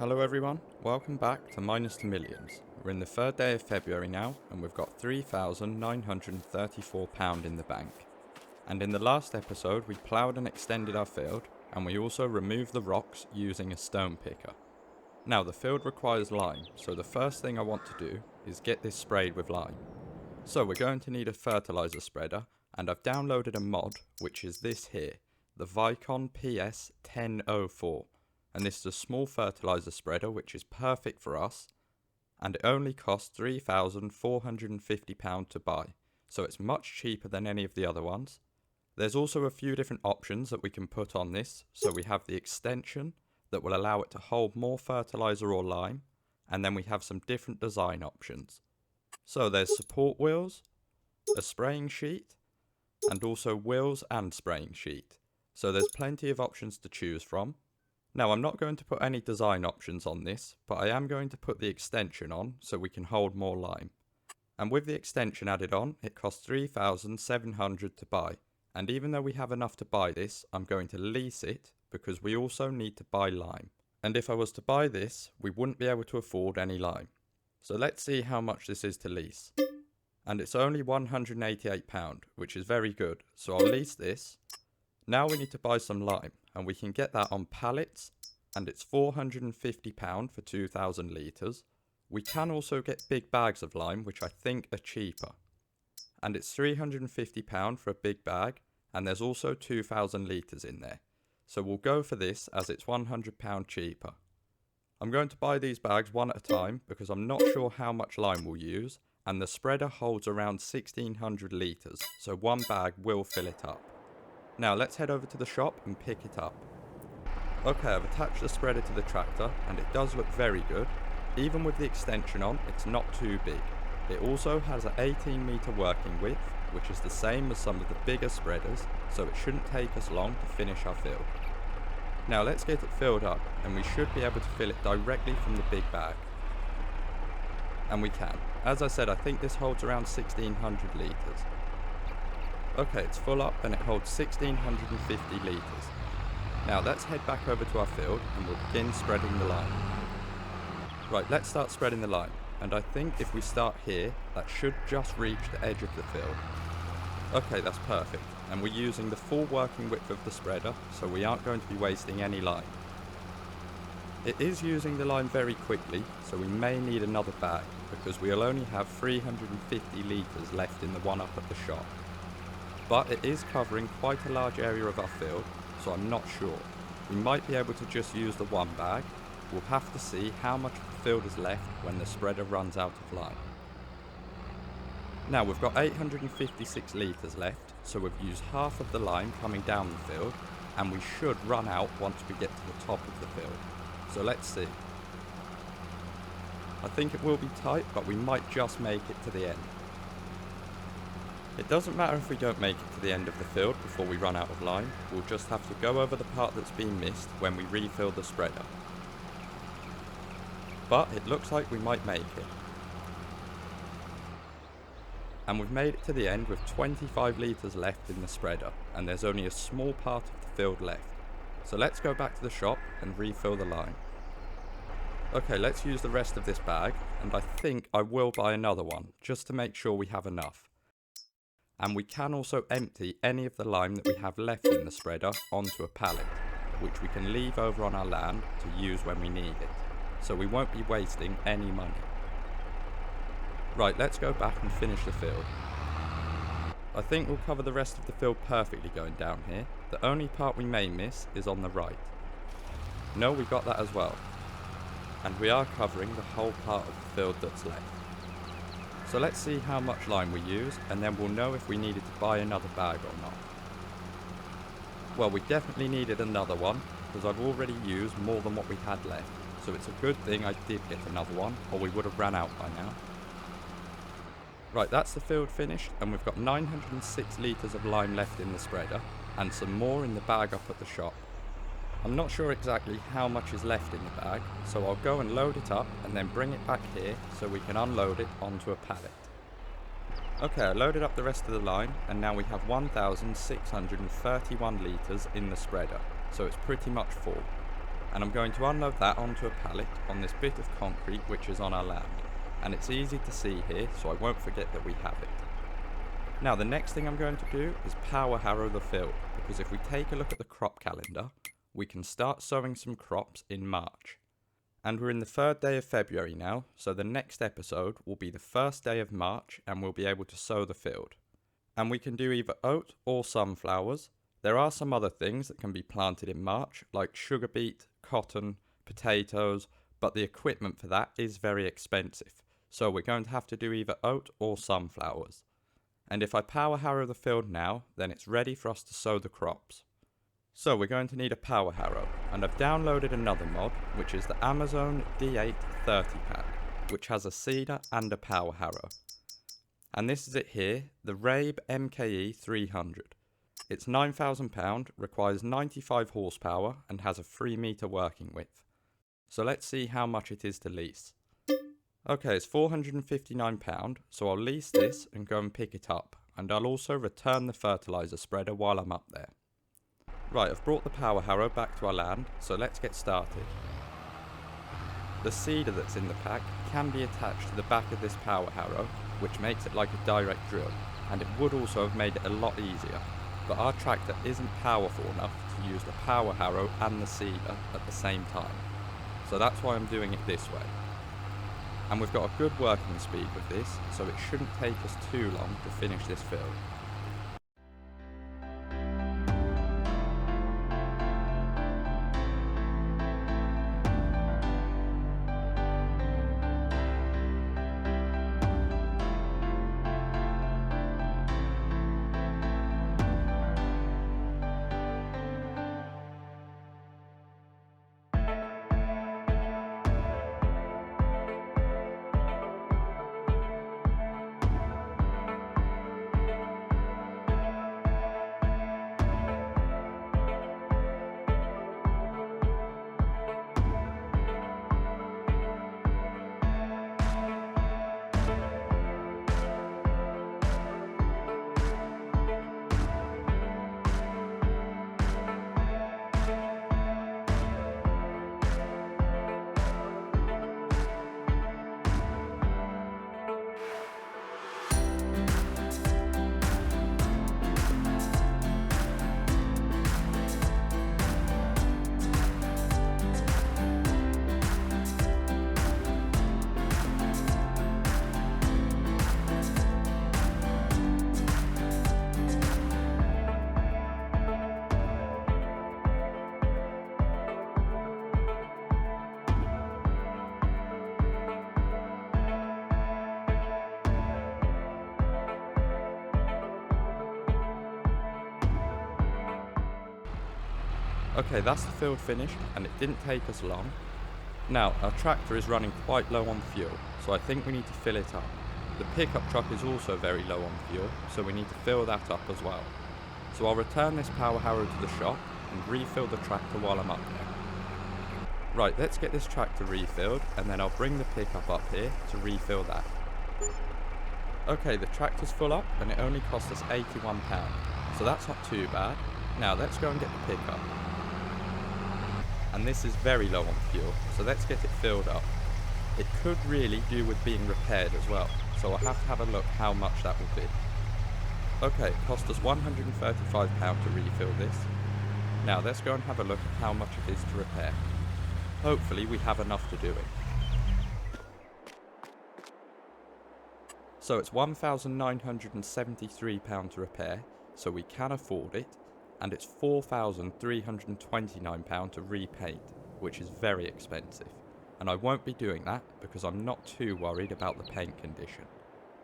Hello everyone, welcome back to Minus to Millions. We're in the third day of February now and we've got £3,934 in the bank. And in the last episode we ploughed and extended our field and we also removed the rocks using a stone picker. Now the field requires lime, so the first thing I want to do is get this sprayed with lime. So we're going to need a fertiliser spreader and I've downloaded a mod which is this here, the Vicon PS1004. And this is a small fertiliser spreader which is perfect for us, and it only costs £3,450 to buy, so it's much cheaper than any of the other ones. There's also a few different options that we can put on this, so we have the extension that will allow it to hold more fertiliser or lime, and then we have some different design options. So there's support wheels, a spraying sheet, and also wheels and spraying sheet. So there's plenty of options to choose from. Now I'm not going to put any design options on this, but I am going to put the extension on so we can hold more lime. And with the extension added on, it costs £3,700 to buy. And even though we have enough to buy this, I'm going to lease it because we also need to buy lime. And if I was to buy this, we wouldn't be able to afford any lime. So let's see how much this is to lease. And it's only £188, which is very good, so I'll lease this. Now we need to buy some lime, and we can get that on pallets, and it's £450 for 2,000 litres. We can also get big bags of lime, which I think are cheaper. And it's £350 for a big bag, and there's also 2,000 litres in there. So we'll go for this as it's £100 cheaper. I'm going to buy these bags one at a time because I'm not sure how much lime we'll use, and the spreader holds around 1,600 litres, so one bag will fill it up. Now let's head over to the shop and pick it up. Okay, I've attached the spreader to the tractor and it does look very good. Even with the extension on, it's not too big. It also has an 18 metre working width, which is the same as some of the bigger spreaders, so it shouldn't take us long to finish our field. Now let's get it filled up and we should be able to fill it directly from the big bag. And we can. As I said, I think this holds around 1,600 litres. Okay, it's full up and it holds 1,650 litres. Now let's head back over to our field and we'll begin spreading the lime. Right, let's start spreading the lime. And I think if we start here, that should just reach the edge of the field. Okay, that's perfect. And we're using the full working width of the spreader, so we aren't going to be wasting any lime. It is using the lime very quickly, so we may need another bag, because we'll only have 350 litres left in the one up at the shop. But it is covering quite a large area of our field, so I'm not sure. We might be able to just use the one bag. We'll have to see how much of the field is left when the spreader runs out of lime. Now we've got 856 litres left, so we've used half of the lime coming down the field, and we should run out once we get to the top of the field. So let's see. I think it will be tight, but we might just make it to the end. It doesn't matter if we don't make it to the end of the field before we run out of lime, we'll just have to go over the part that's been missed when we refill the spreader. But it looks like we might make it. And we've made it to the end with 25 litres left in the spreader, and there's only a small part of the field left. So let's go back to the shop and refill the lime. Okay, let's use the rest of this bag, and I think I will buy another one, just to make sure we have enough. And we can also empty any of the lime that we have left in the spreader onto a pallet, which we can leave over on our land to use when we need it, so we won't be wasting any money. Right, let's go back and finish the field. I think we'll cover the rest of the field perfectly going down here. The only part we may miss is on the right. No, we got that as well. And we are covering the whole part of the field that's left. So let's see how much lime we use, and then we'll know if we needed to buy another bag or not. Well, we definitely needed another one, because I've already used more than what we had left. So it's a good thing I did get another one, or we would have ran out by now. Right, that's the field finished, and we've got 906 litres of lime left in the spreader, and some more in the bag up at the shop. I'm not sure exactly how much is left in the bag, so I'll go and load it up and then bring it back here so we can unload it onto a pallet. Okay, I loaded up the rest of the lime and now we have 1,631 litres in the spreader, so it's pretty much full. and I'm going to unload that onto a pallet on this bit of concrete which is on our land. And it's easy to see here, so I won't forget that we have it. Now the next thing I'm going to do is power harrow the field, because if we take a look at the crop calendar, we can start sowing some crops in March. And we're in the 3rd day of February now, so the next episode will be the 1st day of March and we'll be able to sow the field. And we can do either oat or sunflowers. There are some other things that can be planted in March, like sugar beet, cotton, potatoes, but the equipment for that is very expensive. So we're going to have to do either oat or sunflowers. And if I power harrow the field now, then it's ready for us to sow the crops. So we're going to need a power harrow, and I've downloaded another mod, which is the Amazon D8 30 pack, which has a seeder and a power harrow. And this is it here, the Rabe MKE 300. It's £9,000, requires 95 horsepower and has a 3 metre working width. So let's see how much it is to lease. Okay, it's £459, so I'll lease this and go and pick it up, and I'll also return the fertiliser spreader while I'm up there. Right, I've brought the power harrow back to our land, so let's get started. The seeder that's in the pack can be attached to the back of this power harrow, which makes it like a direct drill, and it would also have made it a lot easier, but our tractor isn't powerful enough to use the power harrow and the seeder at the same time, so that's why I'm doing it this way. And we've got a good working speed with this, so it shouldn't take us too long to finish this field. Okay, that's the field finished, and it didn't take us long. Now, our tractor is running quite low on fuel, so I think we need to fill it up. The pickup truck is also very low on fuel, so we need to fill that up as well. So I'll return this power harrow to the shop and refill the tractor while I'm up there. Right, let's get this tractor refilled, and then I'll bring the pickup up here to refill that. Okay, the tractor's full up, and it only cost us £81, so that's not too bad. Now let's go and get the pickup. And this is very low on fuel, so let's get it filled up. It could really do with being repaired as well, so I'll have to have a look how much that will be. Okay, it cost us £135 to refill this. Now let's go and have a look at how much it is to repair. Hopefully we have enough to do it. So it's £1,973 to repair, so we can afford it. And it's £4,329 to repaint, which is very expensive. And I won't be doing that because I'm not too worried about the paint condition.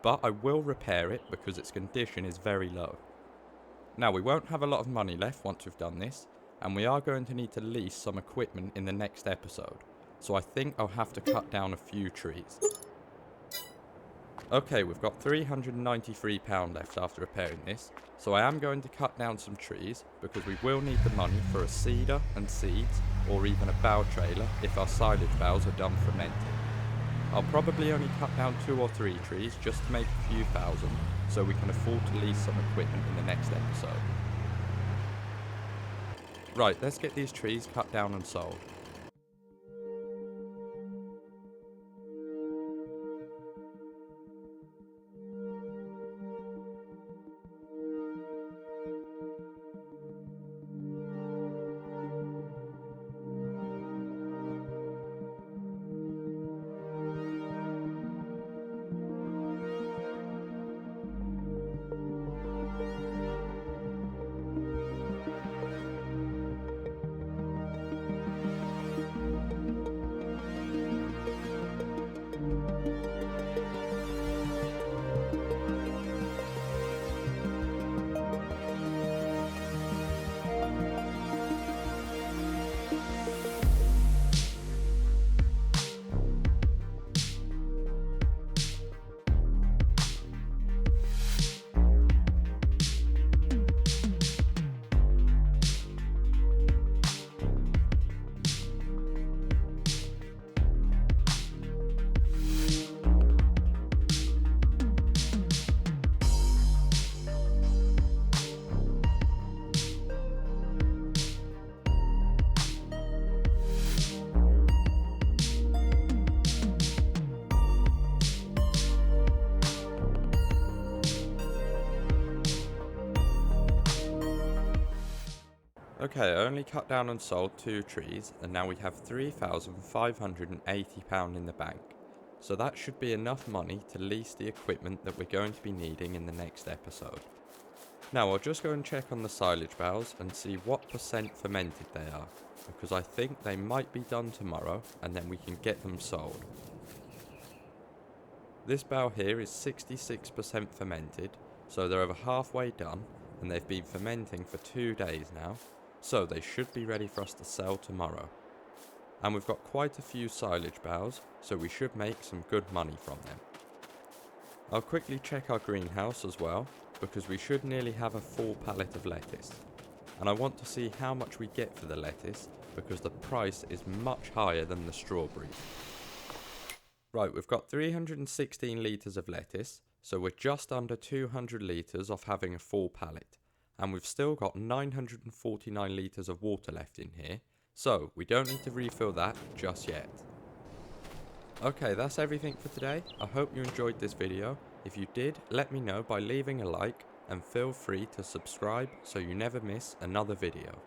But I will repair it because its condition is very low. Now we won't have a lot of money left once we've done this, and we are going to need to lease some equipment in the next episode. So I think I'll have to cut down a few trees. Okay, we've got £393 left after repairing this, so I am going to cut down some trees because we will need the money for a seeder and seeds, or even a bough trailer if our silage boughs are done fermenting. I'll probably only cut down 2 or 3 trees just to make a few thousand, so we can afford to lease some equipment in the next episode. Right, let's get these trees cut down and sold. Okay, I only cut down and sold 2 trees, and now we have £3,580 in the bank. So that should be enough money to lease the equipment that we're going to be needing in the next episode. Now I'll just go and check on the silage bales and see what percent fermented they are, because I think they might be done tomorrow and then we can get them sold. This bale here is 66% fermented, so they're over halfway done, and they've been fermenting for 2 days now, so they should be ready for us to sell tomorrow. And we've got quite a few silage bales, so we should make some good money from them. I'll quickly check our greenhouse as well, because we should nearly have a full pallet of lettuce. And I want to see how much we get for the lettuce, because the price is much higher than the strawberries. Right, we've got 316 litres of lettuce, so we're just under 200 litres off having a full pallet. And we've still got 949 litres of water left in here, so we don't need to refill that just yet. Okay, that's everything for today. I hope you enjoyed this video. If you did, let me know by leaving a like, and feel free to subscribe so you never miss another video.